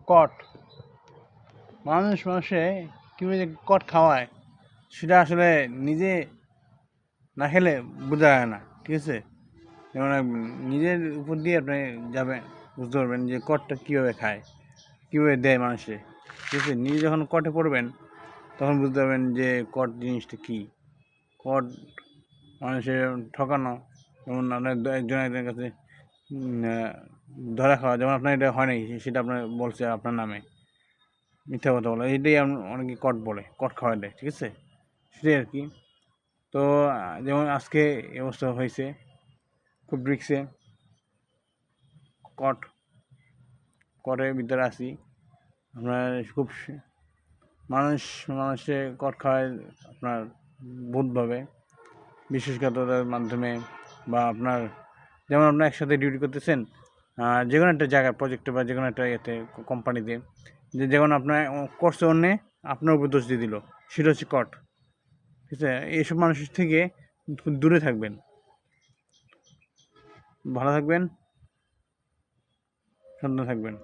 কট মানুষে কীভাবে যে কট খাওয়ায় সেটা আসলে নিজে না খেলে বোঝা যায় না, ঠিক আছে? যেমন নিজের উপর দিয়ে আপনি যাবেন, বুঝতে পারবেন যে কটটা কীভাবে খায়, কীভাবে দেয় মানুষে, ঠিক আছে? নিজে যখন কটে পড়বেন তখন বুঝতে পারবেন যে কট জিনিসটা কী। কট মানুষের ঠকানো, যেমন আপনার একজনের কাছে ধরা খাওয়া, যেমন আপনার এটা হয় নাই সেটা আপনার বলছে আপনার নামে মিথ্যা কথা বলা, এইটাই অনেকে কট বলে, কট খাওয়া দেয়, ঠিক আছে? সেটাই আর কি। তো যেমন আজকে এই অবস্থা হয়েছে, খুব রিক্সে কটের ভিতরে আছি আমরা। খুব মানুষে কট খাওয়ায় আপনার ভূতভাবে, বিশ্বাসঘাতকতার মাধ্যমে, বা আপনার যেমন আপনার একসাথে ডিউটি করতেছেন যে কোনো একটা জায়গায়, প্রজেক্টে বা যে কোনো একটা ইয়েতে, কোম্পানিতে, যে যেমন আপনার করছে অন্যে আপনার উপর দোষ দিয়ে দিল, সেটা হচ্ছে কট, ঠিক আছে? এইসব মানুষের থেকে দূরে থাকবেন। ভালো থাকবেন, সাবধানে থাকবেন।